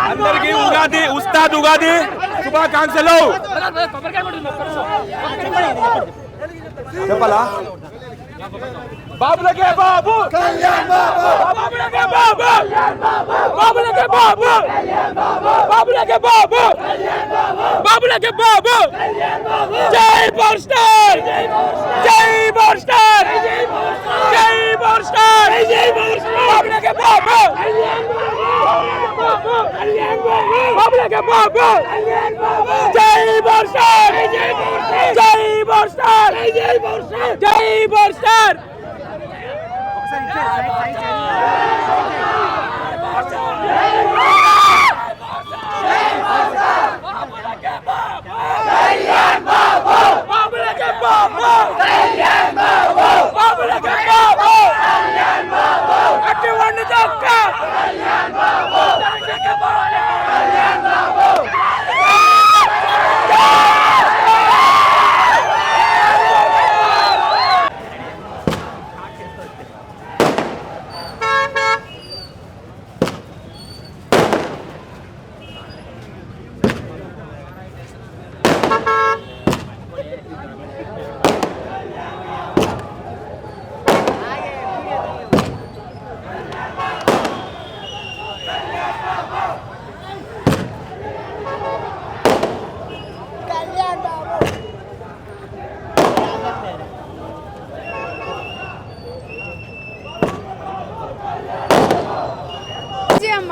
అందరికీ ఉస్తాద్ ఉగాది శుభాకాంక్షలు. చెప్పాలా? బాబులకే బాబు, బాబులకే బాబు, బాబులకే బాబు, బాబులకే బాబు, బాబులకే బాబు. జై పవర్ స్టార్, జై పవర్ స్టార్, జై పవర్ స్టార్, బాబులకే బాబు, బాబులకే బాబు. జై పవర్ స్టార్, జై పవర్ స్టార్, జై పవర్ స్టార్.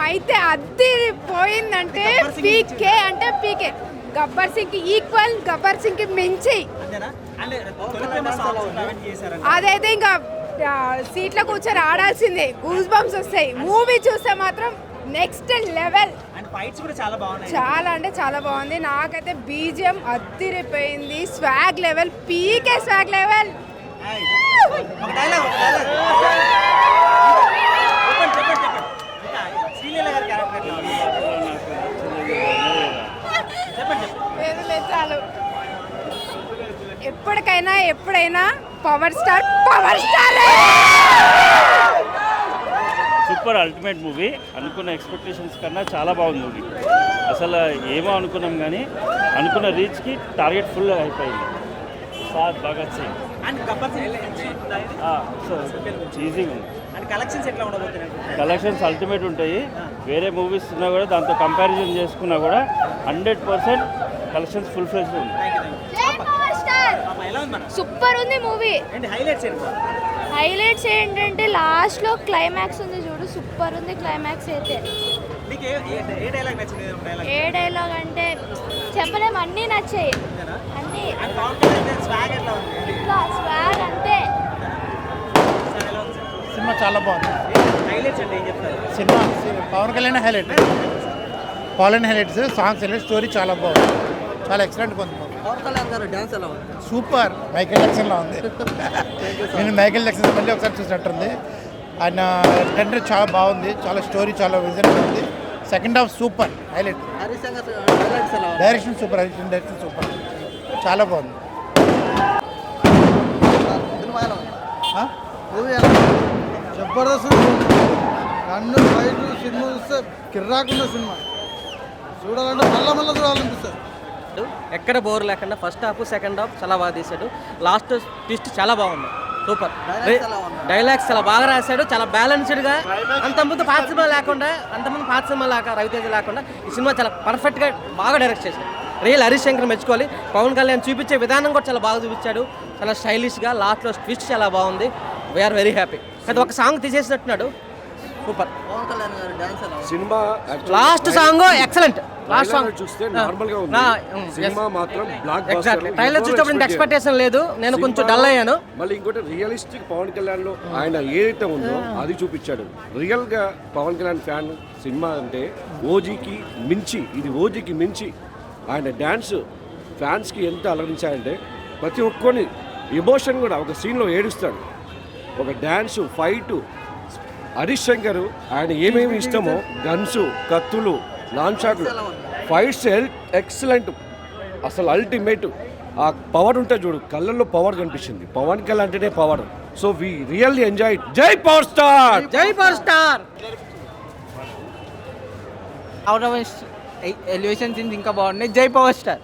అయితే అద్దీ పోయిందంటే పీకే అంటే పీకే. గబ్బర్ సింగ్ ఈక్వల్, గబ్బర్ సింగ్ కి మించి. అదైతే ఇంకా సీట్లో కూర్చొని ఆడాల్సిందే. గూస్ బంప్స్ వస్తాయి. మూవీ చూస్తే మాత్రం నెక్స్ట్ లెవెల్. చాలా అంటే చాలా బాగుంది. నాకైతే బీజిఎం అద్దిరిపోయింది. స్వాగ్ లెవెల్, పీకే స్వాగ్ లెవెల్. చాలు. ఎప్పటికైనా ఎప్పుడైనా power star, power star. Super ultimate movie. అనుకున్న ఎక్స్పెక్టేషన్స్ కన్నా చాలా బాగుంది మూవీ. అసలు ఏమో అనుకున్నాం కానీ అనుకున్న రీచ్కి టార్గెట్ ఫుల్ అయిపోయింది. సార్ భగత్ సింగ్ ఈజీగా ఉంది. కలెక్షన్స్ అల్టిమేట్ ఉంటాయి. వేరే మూవీస్ ఉన్నా కూడా దాంతో కంపారిజన్ చేసుకున్నా కూడా 100% కలెక్షన్స్ ఫుల్ ఫ్లెజ్ ఉంది. సూపర్ ఉంది మూవీ. హైలైట్స్ ఏంటంటే లాస్ట్ లో క్లైమాక్స్ ఉంది చూడు, సూపర్ ఉంది క్లైమాక్స్ అయితే. ఏ డైలాగ్ అంటే చెప్పలేము, అన్నీ నచ్చాయి. అన్నీ స్వాగ్ అంటే. సినిమా చాలా బాగుంది. Cinema Pawan Kalyan highlight, Pawan highlights, songs highlight, story చాలా బాగుంది. చాలా ఎక్సలెంట్గా ఉంది. సూపర్. మైకేల్ జాక్సన్లా ఉంది. నేను మైకేల్ జాక్సన్ మళ్ళీ ఒకసారి చూసినట్టుంది. ఆయన కంటెంట్ చాలా బాగుంది. చాలా స్టోరీ చాలా విజన్గా ఉంది. Second half super highlight. Direction super, direction super, చాలా బాగుంది. జబర్దస్త్ కన్ను ఫైట్ సినిమా చూస్తే కిర్రాకున్న సినిమా. చూడాలంటే మళ్ళా చూడాలనిపిస్తుంది. తీసినట్టు ఎక్కడ బోర్ లేకుండా ఫస్ట్ హాఫ్ సెకండ్ హాఫ్ చాలా బాగా తీశాడు. లాస్ట్ ట్విస్ట్ చాలా బాగుంది, సూపర్. డైలాగ్స్ చాలా బాగా రాశాడు, చాలా బ్యాలెన్స్డ్గా. అంతకుముందు పాత సినిమా లాగా రవితేజ లేకుండా ఈ సినిమా చాలా పర్ఫెక్ట్గా బాగా డైరెక్ట్ చేశాడు. రియల్ హరీష్ శంకర్ మెచ్చుకోవాలి. పవన్ కళ్యాణ్ చూపించే విధానం కూడా చాలా బాగా చూపించాడు, చాలా స్టైలిష్గా. లాస్ట్లో ట్విస్ట్ చాలా బాగుంది. We're very happy. అది ఒక సాంగ్ తీసేసినట్టున్నాడు, సూపర్. సినిమా last song excellent. Last song చూస్తే నార్మల్ గా ఉంది. సినిమా మాత్రం బ్లాక్ ఎగ్జాక్ట్లీ. ట్రైలర్ చూసేటప్పుడు ఎక్స్పెక్టేషన్ లేదు, నేను కొంచెం డల్ అయ్యాను. మళ్ళీ ఇంకోటి రియలిస్టిక్ పవన్ కళ్యాణ్ లో ఆయన ఏదైతే ఉందో అది చూపించాడు. రియల్ గా పవన్ కళ్యాణ్ ఫ్యాన్ సినిమా అంటే ఓజీకి మించి, ఇది ఓజీకి మించి ఆయన డ్యాన్స్ ఫ్యాన్స్కి ఎంత అలరించాయంటే ప్రతి ఒక్కరిని ఎమోషన్ కూడా ఒక సీన్లో ఏడుస్తాడు. ఒక డ్యాన్సు, ఫైటు, హరీష్ శంకర్ ఆయన ఏమేమి ఇష్టమో గన్సు, కత్తులు, లాంచ్ షాట్లు, ఫైట్స్ ఎక్సలెంట్, అసలు అల్టిమేట్. ఆ పవర్ ఉంటే చూడు, కళ్ళల్లో పవర్ కనిపించింది. పవన్ కళ్యాణ్ అంటేనే power. So we really enjoy. జై పవర్ స్టార్, జై power star. Out of elevation scenes ఇంకా బాగున్నాయి. జై పవర్ స్టార్.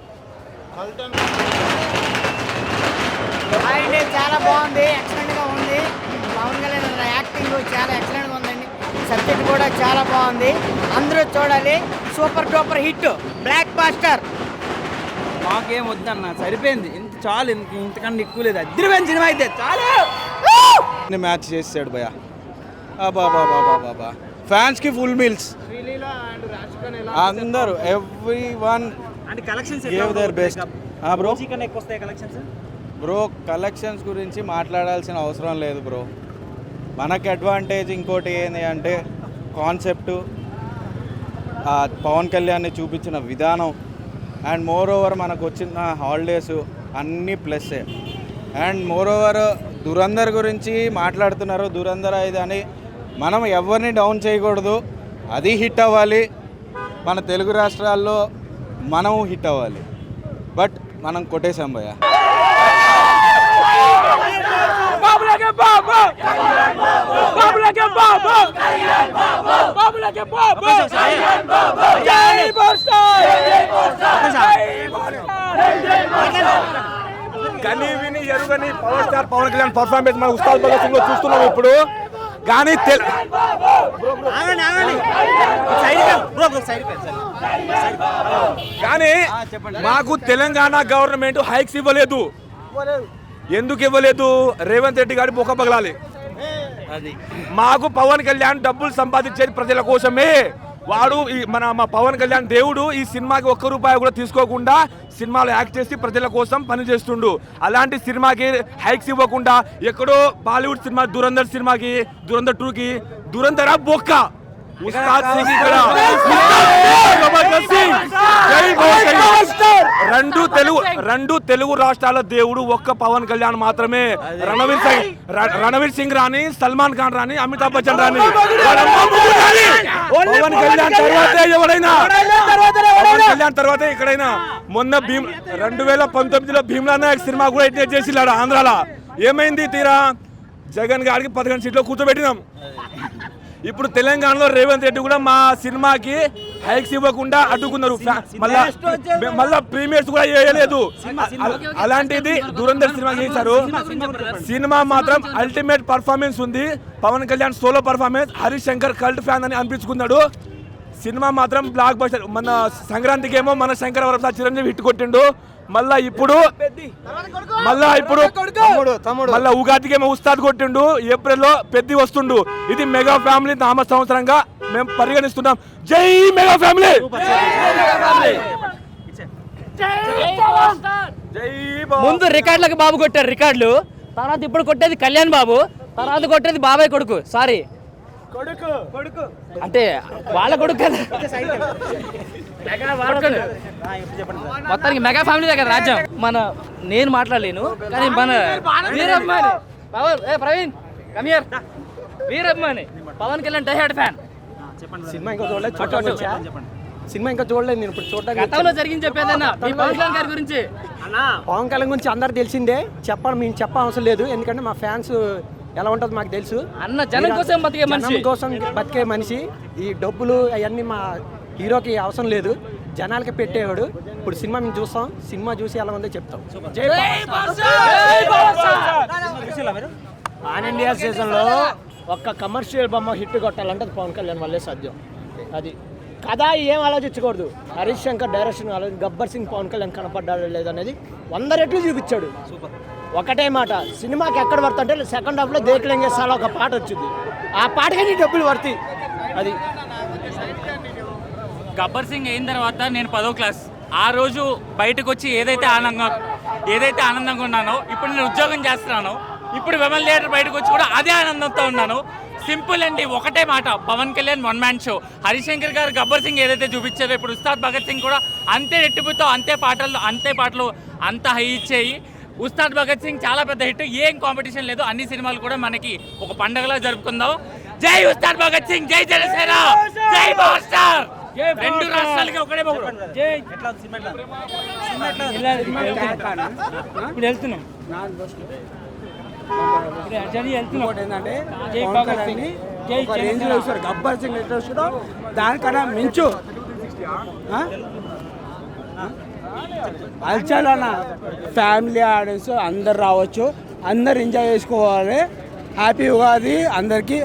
చాలా బాగుంది, ఎక్సలెంట్గా ఉంది. పవన్ కళ్యాణ్ యాక్టింగ్ చాలా ఎక్సలెంట్గా ఉందండి. సబ్జెక్ట్ కూడా చాలా బాగుంది, అందరూ చూడాలి. Super duper hit, blockbuster. మాకేం వద్దన్న, సరిపోయింది, ఇంత చాలు, ఇంతకన్నా ఎక్కువ లేదు. అద్దరిపోయిన సినిమా అయితే చాలు. మ్యాచ్ చేసాడు భయ. బాబా ఫ్యాన్స్కి ఫుల్ మీల్స్. అందరూ ఎవ్రీ వన్ అంటే collections gave their best. Bro bro collections గురించి మాట్లాడాల్సిన అవసరం లేదు బ్రో. మనకి అడ్వాంటేజ్ ఇంకోటి ఏంటి అంటే కాన్సెప్టు, పవన్ కళ్యాణ్ని చూపించిన విధానం, అండ్ మోర్ ఓవర్ మనకు వచ్చిన హాలిడేస్ అన్నీ ప్లస్సే. అండ్ మోర్ ఓవర్ దురంధర్ గురించి మాట్లాడుతున్నారు, దురంధర్ ఇది అని. మనం ఎవరిని డౌన్ చేయకూడదు, అది హిట్ అవ్వాలి. మన తెలుగు రాష్ట్రాల్లో మనం హిట్ అవ్వాలి. బట్ మనం కొట్టేశాం భయ్య. కనీ విని ఎరుగని power star Pawan Kalyan performance మన ఉస్తాద్ భగత్ సింగ్ లో చూస్తున్నాం ఇప్పుడు. కానీ కానీ మాకు తెలంగాణ గవర్నమెంట్ హైక్స్ ఇవ్వలేదు. ఎందుకు ఇవ్వలేదు? రేవంత్ రెడ్డి గారి బొక్క పగలాలి. మాకు పవన్ కళ్యాణ్ డబ్బులు సంపాదించేది ప్రజల కోసమే. వాడు మా పవన్ కళ్యాణ్ దేవుడు. ఈ సినిమాకి ఒక్క రూపాయి కూడా తీసుకోకుండా సినిమాలో యాక్ట్ చేసి ప్రజల కోసం పని చేస్తుండు. అలాంటి సినిమాకి హైక్స్ ఇవ్వకుండా ఎక్కడో బాలీవుడ్ సినిమా దురంధర్ సినిమాకి, దురంధర్ 2కి దురంధరా బొక్క. ఉస్తాద్ సింగ్ ఇక్కడ రెండు తెలుగు రాష్ట్రాల దేవుడు ఒక్క పవన్ కళ్యాణ్ మాత్రమే. రణవీర్ సింగ్ రాని, సల్మాన్ ఖాన్ రాని, అమితాబ్ బచ్చన్ రాని, పవన్ కళ్యాణ్ తర్వాతే ఎవరైనా, పవన్ కళ్యాణ్ తర్వాతే ఎక్కడైనా. మొన్న 2019లో భీమ్లా నాయక్ సినిమా కూడా ఇట్నే చేసిల్లాడు ఆంధ్రాలో. ఏమైంది? తీరా జగన్ గారికి 11 సీట్లో కూర్చోబెట్టినాం. ఇప్పుడు తెలంగాణలో రేవంత్ రెడ్డి కూడా మా సినిమాకి హైక్స్ ఇవ్వకుండా అడ్డుకున్నారు. మళ్ళా ప్రీమియర్స్ కూడా వేయలేదు. అలాంటిది దురంధర్ సినిమా చేశారు. సినిమా మాత్రం అల్టిమేట్ పర్ఫార్మెన్స్ ఉంది. Pawan Kalyan solo performance, Harish Shankar cult fan అని అనిపించుకున్నాడు. సినిమా మాత్రం బ్లాక్ బస్టర్. మన సంక్రాంతికి ఏమో మన శంకర్ వరప్రసాద్ చిరంజీవి హిట్ కొట్టిండు. మళ్ళా ఇప్పుడు ఉగాదికి ఏమో ఉస్తాద్ కొట్టిండు. ఏప్రిల్లో పెద్ది వస్తుండు. ఇది మెగా ఫ్యామిలీ నామ సంవత్సరంగా మేము పరిగణిస్తున్నాం. జై మెగా ఫ్యామిలీ. ముందు రికార్డులకు బాబు కొట్టారు రికార్డులు, తర్వాత ఇప్పుడు కొట్టేది కళ్యాణ్ బాబు, తర్వాత కొట్టేది బాబాయ్ కొడుకు. సారీ అంటే వాళ్ళ కొడుకు కదా. మొత్తానికి మెగా ఫ్యామిలీ దగ్గర రాజ్యం. నేను మాట్లాడలేను కానీ మన వీరభిమాని ప్రవీణ్ కమియర్, వీరభిమాని పవన్ కళ్యాణ్ డైహార్డ్ ఫ్యాన్. సినిమా ఇంకా చూడలేదు నేను. ఇప్పుడు చూడడానికి గతంలో జరిగింది చెప్పేదన్నా పవన్ కళ్యాణ్ గారి గురించి. పవన్ కళ్యాణ్ గురించి అందరు తెలిసిందే, మేము చెప్పవసరం లేదు. ఎందుకంటే మా ఫ్యాన్స్ ఎలా ఉంటుందో మాకు తెలుసు. అన్న జనం కోసం బతికే మనిషి, జనం కోసం బతికే మనిషి. ఈ డబ్బులు అవన్నీ మా హీరోకి అవసరం లేదు. జనాలకి పెట్టేవాడు. ఇప్పుడు సినిమా మేము చూస్తాం, సినిమా చూసి ఎలా ఉందో చెప్తాం. పాన్ ఇండియా సీజన్లో ఒక్క కమర్షియల్ బొమ్మ హిట్ కొట్టాలంటే అది పవన్ కళ్యాణ్ వల్లే సాధ్యం. అది కథ ఏం ఆలోచించకూడదు. హరీష్ శంకర్ డైరెక్షన్ గబ్బర్ సింగ్ పవన్ కళ్యాణ్ కనపడ్డాడు లేదనేది 100 రెట్లు చూపించాడు. ఒకటే మాట, సినిమాకి ఎక్కడ పడుతుంటే సెకండ్ హాఫ్లో దేకులేంగే సాలా ఒక పాట వచ్చింది. ఆ పాటకి నీ డబ్బులు పడతాయి. అది గబ్బర్ సింగ్ అయిన తర్వాత నేను 10వ క్లాస్. ఆ రోజు బయటకు వచ్చి ఏదైతే ఆనందంగా ఉన్నానో ఇప్పుడు నేను ఉద్యోగం చేస్తున్నాను. ఇప్పుడు విమల్ థియేటర్ బయటకు వచ్చి కూడా అదే ఆనందంతో ఉన్నాను. సింపుల్ అండి, ఒకటే మాట, పవన్ కళ్యాణ్ 1 మ్యాన్ షో. హరిశంకర్ గారు గబ్బర్ సింగ్ ఏదైతే చూపించారో ఇప్పుడు ఉస్తాద్ భగత్ సింగ్ కూడా అంతే రెట్టిపుతో అంతే పాటలు అంత హై ఇచ్చేయి. ఉస్తాద్ భగత్ సింగ్ చాలా పెద్ద హిట్, ఏం కాంపిటీషన్ లేదు. అన్ని సినిమాలు కూడా మనకి ఒక పండగలా జరుపుకుందాం. జై ఉస్తాద్ భగత్ సింగ్, జై జనసేన, జై పవర్ స్టార్. 2 రాష్ట్రాలకి ఒకటే ఇప్పుడు వెళ్తున్నాం. ఏంటంటే రేంజ్లో చూస్తారు గబ్బర్ సింగ్ ఎట్లా చూడో దానికన్నా మించు అల్చాలన్న ఫ్యామిలీ ఆడియన్స్ అందరు రావచ్చు, అందరు ఎంజాయ్ చేసుకోవాలి. హ్యాపీ ఉగాది అందరికీ.